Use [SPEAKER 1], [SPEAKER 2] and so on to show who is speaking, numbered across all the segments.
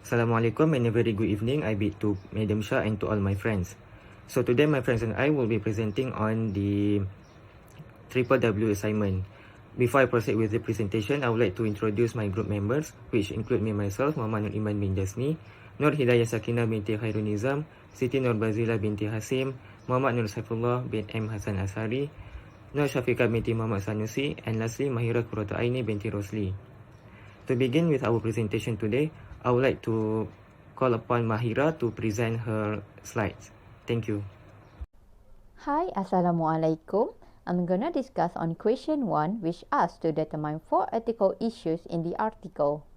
[SPEAKER 1] Assalamualaikum and a very good evening. I bid to Madam Shah and to all my friends. So today my friends and I will be presenting on the WWW assignment. Before I proceed with the presentation, I would like to introduce my group members, which include me myself, Muhammad Nur Iman bin Jasni, Nur Hidayah Sakinah binti Khairul Nizam, Siti Nur Bazila binti Hasim, Muhammad Nur Saifullah bin M. Hasan Asari, Nur Syafiqah binti Muhammad Sanusi, and lastly Mahira Qurratu Aini binti Rosli. To begin with our presentation today, I would like to call upon Mahira to present her slides. Thank you.
[SPEAKER 2] Hi, Assalamualaikum. I'm gonna discuss on question 1, which asks to determine 4 ethical issues in the article.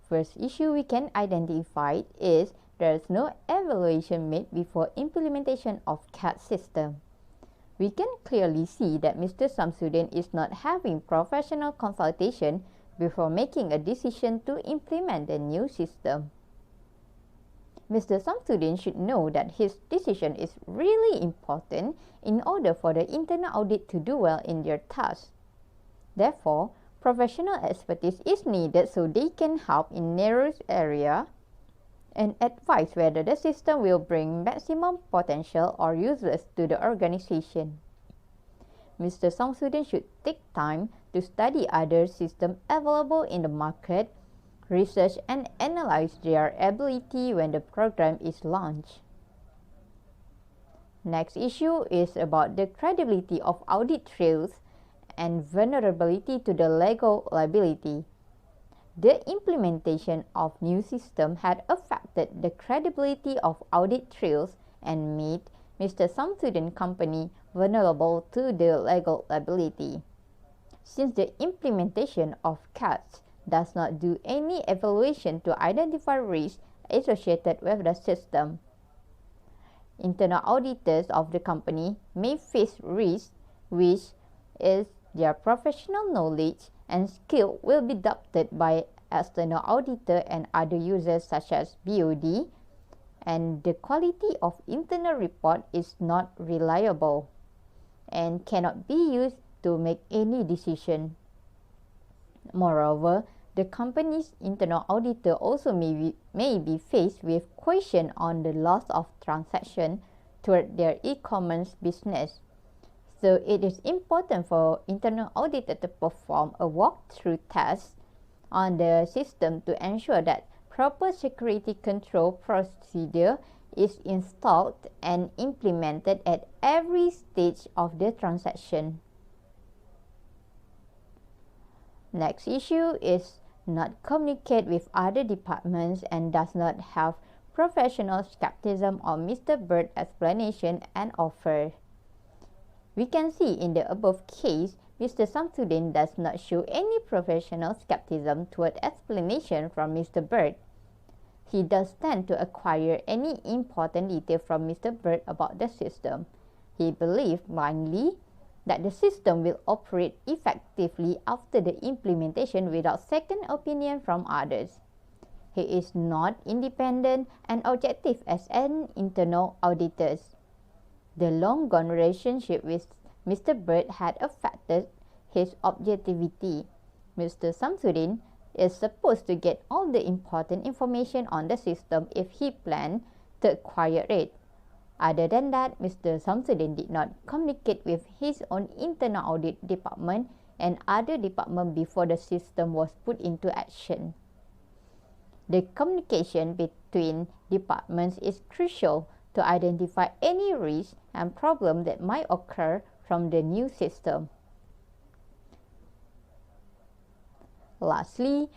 [SPEAKER 2] First issue we can identify is there is no evaluation made before implementation of CAD system. We can clearly see that Mr. Samsudin is not having professional consultation before making a decision to implement the new system. Mr. Samsudin should know that his decision is really important in order for the internal audit to do well in their task. Therefore, professional expertise is needed so they can help in narrow area and advise whether the system will bring maximum potential or useless to the organization. Mr. Samsudin should take time to study other systems available in the market, research and analyze their ability when the program is launched. Next issue is about the credibility of audit trails and vulnerability to the legal liability. The implementation of new system had affected the credibility of audit trails and made Mr. Samsudin company vulnerable to the legal liability. Since the implementation of CADs does not do any evaluation to identify risks associated with the system, internal auditors of the company may face risks which is their professional knowledge and skill will be doubted by external auditor and other users such as BOD, and the quality of internal report is not reliable and cannot be used to make any decision. Moreover, the company's internal auditor also may be faced with question on the loss of transaction toward their e-commerce business. So it is important for internal auditor to perform a walkthrough test on the system to ensure that proper security control procedure is installed and implemented at every stage of the transaction. Next issue is not communicate with other departments and does not have professional skepticism on Mr. Bird's explanation and offer. We can see in the above case, Mr. Samsudin does not show any professional skepticism toward explanation from Mr. Bird. He does tend to acquire any important detail from Mr. Bird about the system. He believes blindly that the system will operate effectively after the implementation without second opinion from others. He is not independent and objective as an internal auditor. The long-gone relationship with Mr. Bird had affected his objectivity. Mr. Samsudin is supposed to get all the important information on the system if he planned to acquire it. Other than that, Mr. Samsudin did not communicate with his own internal audit department and other departments before the system was put into action. The communication between departments is crucial to identify any risks and problems that might occur from the new system. Lastly,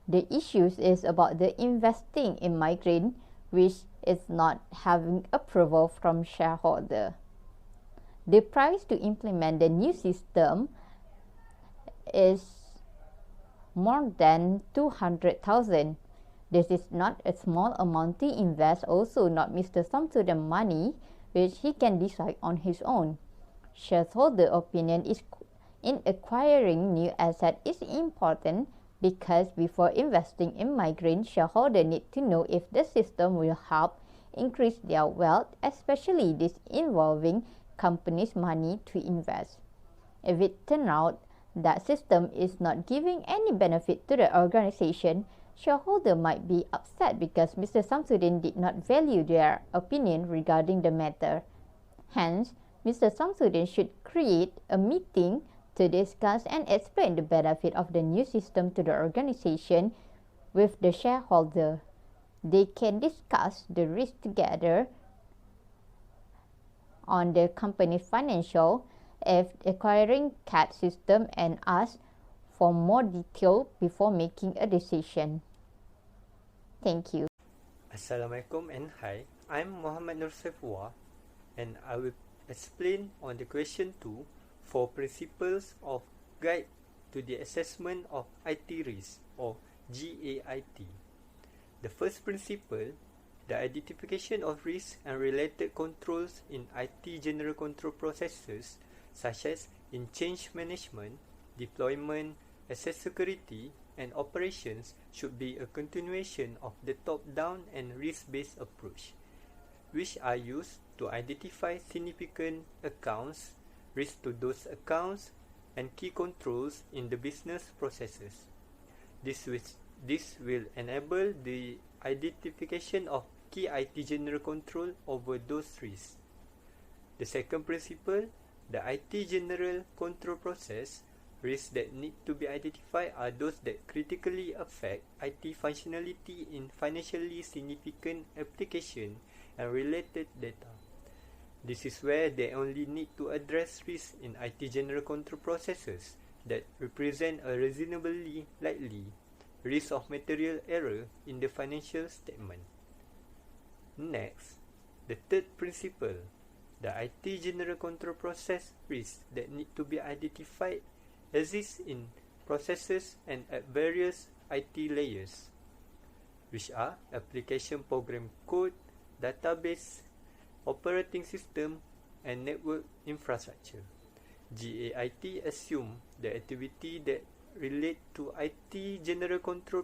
[SPEAKER 2] the issues is about the investing in migraine, which is not having approval from shareholder. The price to implement the new system is more than 200,000. This is not a small amount to invest, also not Mr. Samsudin's money, which he can decide on his own. Shareholder opinion is in acquiring new asset is important because before investing in migraine, shareholder need to know if the system will help increase their wealth, especially this involving company's money to invest. If it turns out that system is not giving any benefit to the organization, Shareholders might be upset because Mr. Samsudin did not value their opinion regarding the matter. Hence, Mr. Samsudin should create a meeting to discuss and explain the benefit of the new system to the organization with the shareholder. They can discuss the risk together on the company's financial if acquiring CAD system and ask for more detail before making a decision. Thank you.
[SPEAKER 3] Assalamualaikum and hi, I'm Muhammad Nur Saifullah and I will explain on the question 2 for principles of guide to the assessment of IT risk or GAIT. The first principle, the identification of risks and related controls in IT general control processes such as in change management, deployment, asset security, and operations should be a continuation of the top-down and risk-based approach, which are used to identify significant accounts, risk to those accounts, and key controls in the business processes. This will enable the identification of key IT general control over those risks. The second principle, the IT general control process, risks that need to be identified are those that critically affect IT functionality in financially significant application and related data. This is where they only need to address risks in IT general control processes that represent a reasonably likely risk of material error in the financial statement. Next, the third principle, the IT general control process risks that need to be identified exist in processes and at various IT layers, which are application program code, database, operating system, and network infrastructure. GAIT assume the activity that relate to IT general control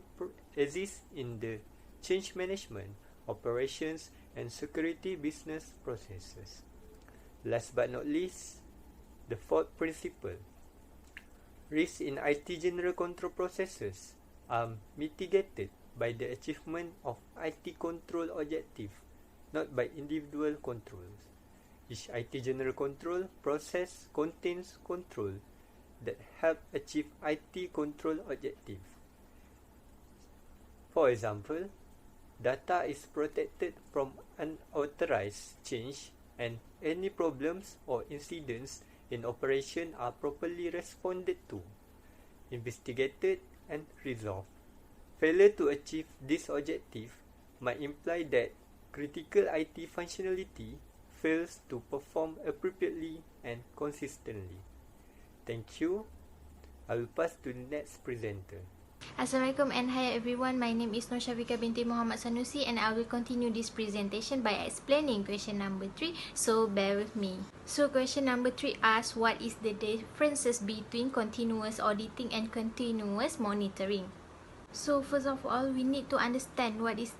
[SPEAKER 3] exists in the change management, operations, and security business processes. Last but not least, the fourth principle, risks in IT general control processes are mitigated by the achievement of IT control objective, not by individual controls. Each IT general control process contains control that help achieve IT control objective. For example, data is protected from unauthorized change and any problems or incidents in operation are properly responded to, investigated, and resolved. Failure to achieve this objective might imply that critical IT functionality fails to perform appropriately and consistently. Thank you. I will pass to the next presenter.
[SPEAKER 4] Assalamualaikum and hi everyone, my name is Nur Syafika binti Muhammad Sanusi and I will continue this presentation by explaining question number 3, so bear with me. So question number 3 asks what is the differences between continuous auditing and continuous monitoring. So first of all, we need to understand what is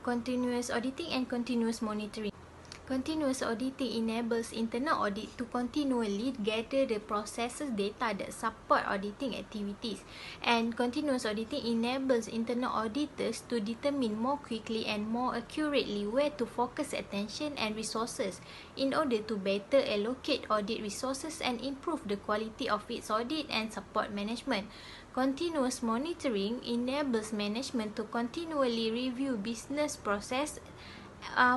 [SPEAKER 4] continuous auditing and continuous monitoring. Continuous auditing enables internal audit to continually gather the processes data that support auditing activities, and continuous auditing enables internal auditors to determine more quickly and more accurately where to focus attention and resources in order to better allocate audit resources and improve the quality of its audit and support management. Continuous monitoring enables management to continually review business process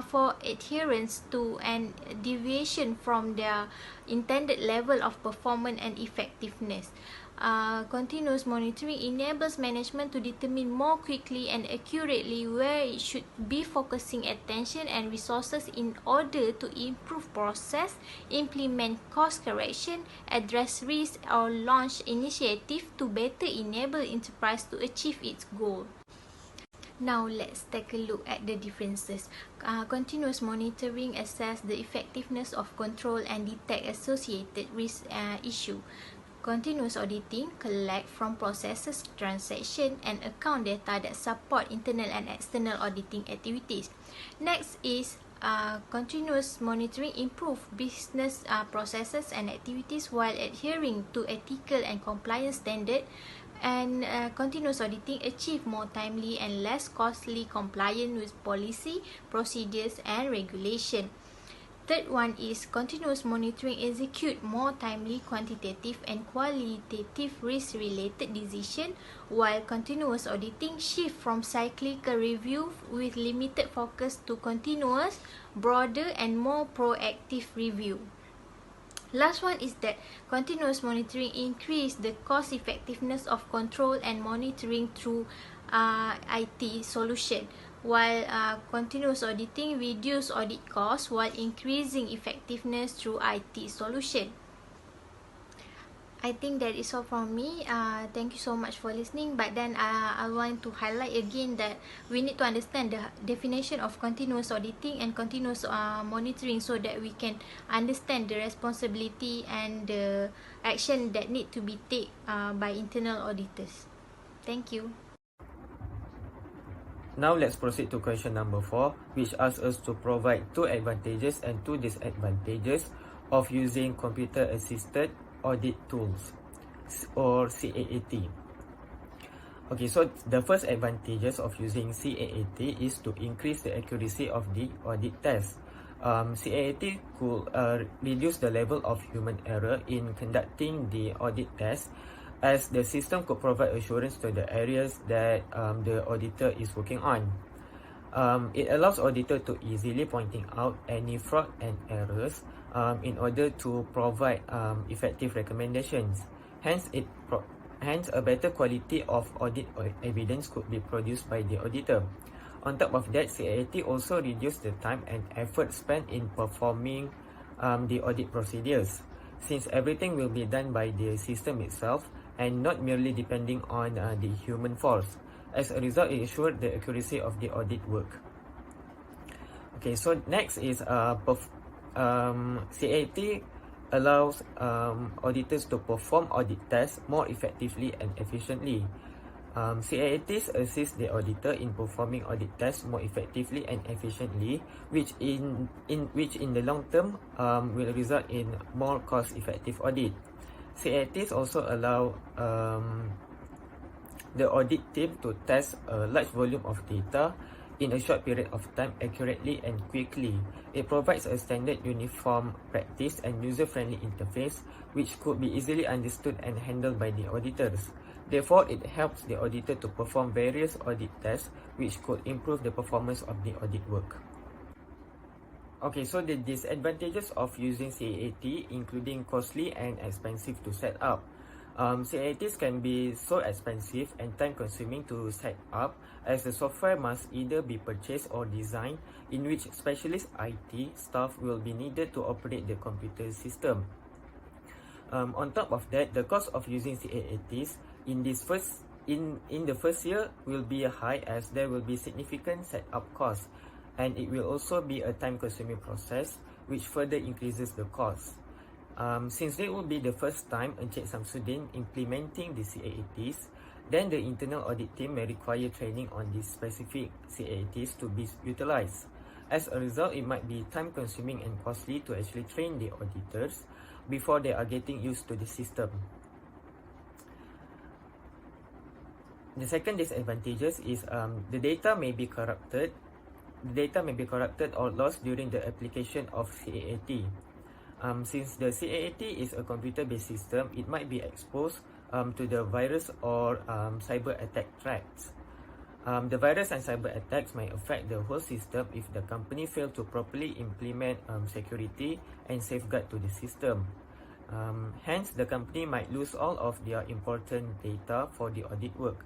[SPEAKER 4] for adherence to and deviation from their intended level of performance and effectiveness. Continuous monitoring enables management to determine more quickly and accurately where it should be focusing attention and resources in order to improve process, implement course correction, address risk, or launch initiative to better enable enterprise to achieve its goal. Now let's take a look at the differences. Continuous monitoring assess the effectiveness of control and detect associated risk issue. Continuous auditing collect from processes, transaction, and account data that support internal and external auditing activities. Next is continuous monitoring improve business processes and activities while adhering to ethical and compliance standard, and continuous auditing achieve more timely and less costly compliance with policy, procedures and regulation. Third one is continuous monitoring execute more timely quantitative and qualitative risk-related decision, while continuous auditing shift from cyclical review with limited focus to continuous, broader and more proactive review. Last one is that continuous monitoring increase the cost effectiveness of control and monitoring through IT solution, while continuous auditing reduce audit costs while increasing effectiveness through IT solution. I think that is all from me. Thank you so much for listening. But then I want to highlight again that we need to understand the definition of continuous auditing and continuous monitoring so that we can understand the responsibility and the action that need to be taken by internal auditors. Thank you.
[SPEAKER 1] Now let's proceed to question number 4, which asks us to provide 2 advantages and 2 disadvantages of using computer-assisted audit tools, or CAAT. Okay, so the first advantages of using CAAT is to increase the accuracy of the audit test. CAAT could reduce the level of human error in conducting the audit test, as the system could provide assurance to the areas that the auditor is working on. It allows auditor to easily pointing out any fraud and errors in order to provide effective recommendations. Hence, a better quality of audit evidence could be produced by the auditor. On top of that, CAAT also reduces the time and effort spent in performing the audit procedures, since everything will be done by the system itself and not merely depending on the human force. As a result, it ensures the accuracy of the audit work. Okay, so next is CAT allows auditors to perform audit tests more effectively and efficiently. CAATs assist the auditor in performing audit tests more effectively and efficiently, which in the long term will result in more cost-effective audit. CAATs also allow the audit team to test a large volume of data in a short period of time accurately and quickly. It provides a standard uniform practice and user-friendly interface which could be easily understood and handled by the auditors. Therefore, it helps the auditor to perform various audit tests which could improve the performance of the audit work. Okay, so the disadvantages of using CAAT including costly and expensive to set up. CAATs can be so expensive and time-consuming to set up, as the software must either be purchased or designed, in which specialist IT staff will be needed to operate the computer system. On top of that, the cost of using CAATs in the first year will be high, as there will be significant setup costs, and it will also be a time-consuming process which further increases the cost. Since it will be the first time Encik Samsudin implementing the CAATs, then the internal audit team may require training on these specific CAATs to be utilized. As a result, it might be time-consuming and costly to actually train the auditors before they are getting used to the system. The second disadvantages is the data may be corrupted. The data may be corrupted or lost during the application of CAAT. Since the CAAT is a computer-based system, it might be exposed to the virus or cyber attack threats. The virus and cyber attacks may affect the whole system if the company fails to properly implement security and safeguard to the system. Hence, the company might lose all of their important data for the audit work.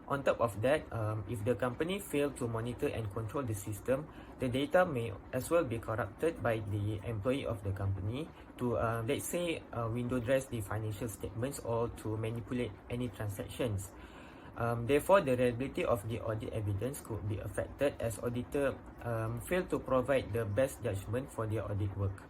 [SPEAKER 1] On top of that, if the company fails to monitor and control the system, the data may as well be corrupted by the employee of the company to, let's say, window dress the financial statements or to manipulate any transactions. Therefore, the reliability of the audit evidence could be affected as auditor fail to provide the best judgment for their audit work.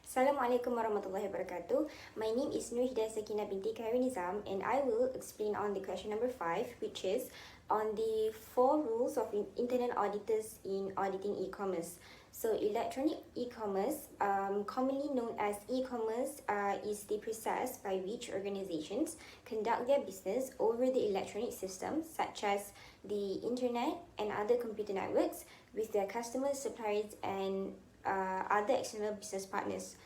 [SPEAKER 5] Assalamualaikum warahmatullahi wabarakatuh. My name is AUD679 binti Khairul Nizam, and I will explain on the question number 5, which is on the 4 rules of internal auditors in auditing e-commerce. So electronic e-commerce, commonly known as e-commerce, is the process by which organizations conduct their business over the electronic systems such as the internet and other computer networks with their customers, suppliers, and other external business partners.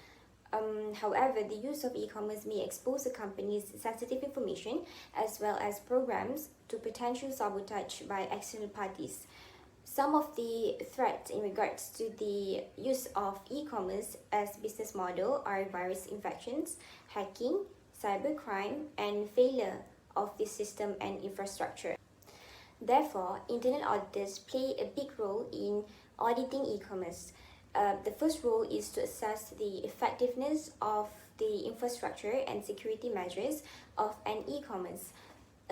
[SPEAKER 5] However, the use of e-commerce may expose a company's sensitive information as well as programs to potential sabotage by external parties. Some of the threats in regards to the use of e-commerce as business model are virus infections, hacking, cybercrime, and failure of the system and infrastructure. Therefore, internal auditors play a big role in auditing e-commerce. The first role is to assess the effectiveness of the infrastructure and security measures of an e-commerce.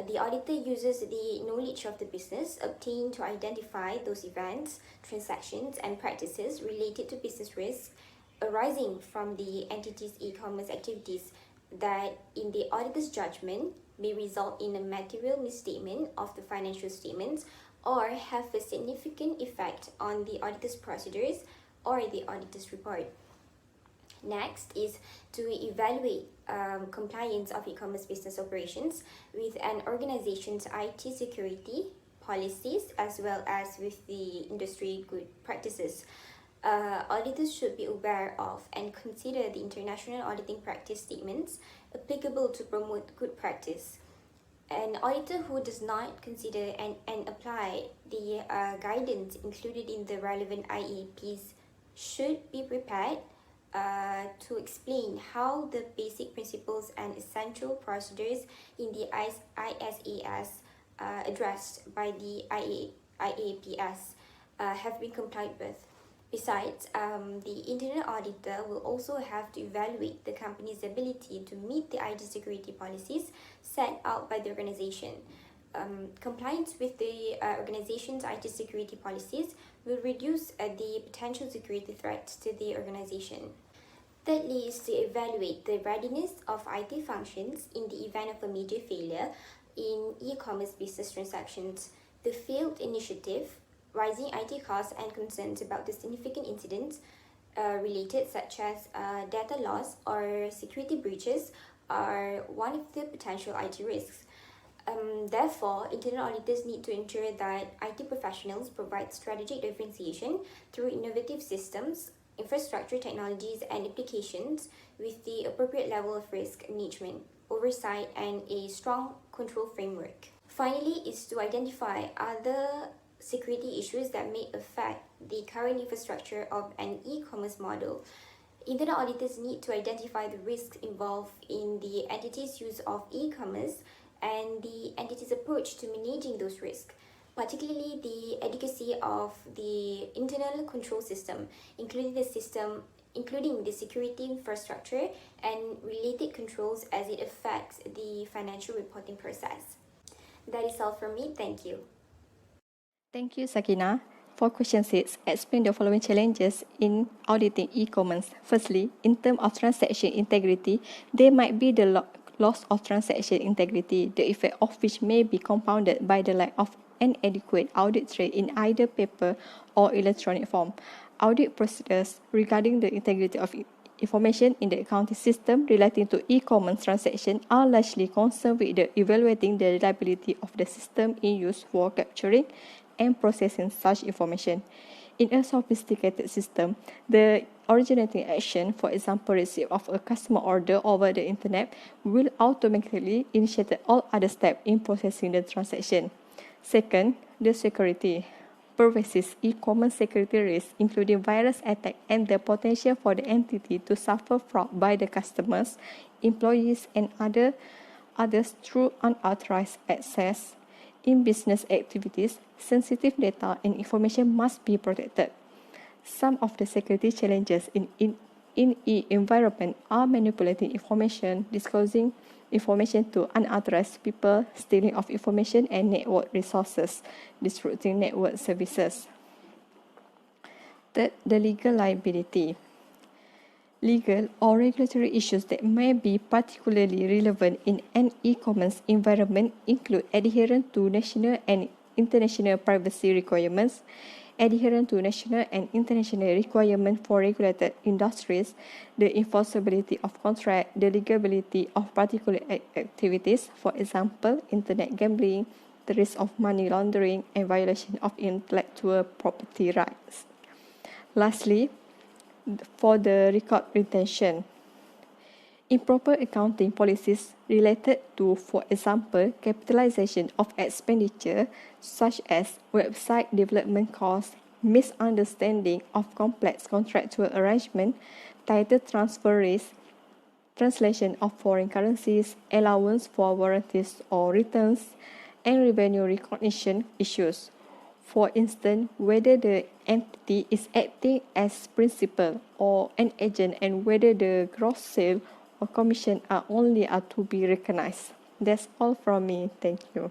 [SPEAKER 5] The auditor uses the knowledge of the business obtained to identify those events, transactions, and practices related to business risks arising from the entity's e-commerce activities that, in the auditor's judgment, may result in a material misstatement of the financial statements or have a significant effect on the auditor's procedures or the auditor's report. Next is to evaluate compliance of e-commerce business operations with an organization's IT security policies as well as with the industry good practices. Auditors should be aware of and consider the international auditing practice statements applicable to promote good practice. An auditor who does not consider and apply the guidance included in the relevant IAPs should be prepared to explain how the basic principles and essential procedures in the ISAS addressed by the IAPS have been complied with. Besides, the internal auditor will also have to evaluate the company's ability to meet the IT security policies set out by the organization. Compliance with the organization's IT security policies will reduce the potential security threats to the organization. Thirdly is to evaluate the readiness of IT functions in the event of a major failure in e-commerce business transactions. The failed initiative, rising IT costs, and concerns about the significant incidents related such as data loss or security breaches are one of the potential IT risks. Therefore, internal auditors need to ensure that IT professionals provide strategic differentiation through innovative systems, infrastructure technologies, and applications with the appropriate level of risk management, oversight, and a strong control framework. Finally, is to identify other security issues that may affect the current infrastructure of an e-commerce model. Internal auditors need to identify the risks involved in the entity's use of e-commerce and the entity's approach to managing those risks, particularly the adequacy of the internal control system, including the security infrastructure and related controls as it affects the financial reporting process. That is all from me. Thank you.
[SPEAKER 6] Thank you, Sakina. For question 6, explain the following challenges in auditing e-commerce. Firstly, in terms of transaction integrity, there might be the loss of transaction integrity, the effect of which may be compounded by the lack of an adequate audit trail in either paper or electronic form. Audit procedures regarding the integrity of information in the accounting system relating to e-commerce transactions are largely concerned with evaluating the reliability of the system in use for capturing and processing such information. In a sophisticated system, the originating action, for example, receipt of a customer order over the internet, will automatically initiate all other steps in processing the transaction. Second, the security. Pervasive e-commerce security risks, including virus attack and the potential for the entity to suffer fraud by the customers, employees, and others through unauthorized access. In business activities, sensitive data and information must be protected. Some of the security challenges in e-environment are manipulating information, disclosing information to unauthorized people, stealing of information and network resources, disrupting network services. Third, the legal liability. Legal or regulatory issues that may be particularly relevant in an e-commerce environment include adherence to national and international privacy requirements, adherence to national and international requirements for regulated industries, the enforceability of contract, the legality of particular activities, for example, internet gambling, the risk of money laundering, and violation of intellectual property rights. Lastly, for the record retention, improper accounting policies related to, for example, capitalization of expenditure such as website development costs, misunderstanding of complex contractual arrangement, title transfer risk, translation of foreign currencies, allowance for warranties or returns, and revenue recognition issues. For instance, whether the entity is acting as principal or an agent and whether the gross sale or commission are to be recognized. That's all from me. Thank you.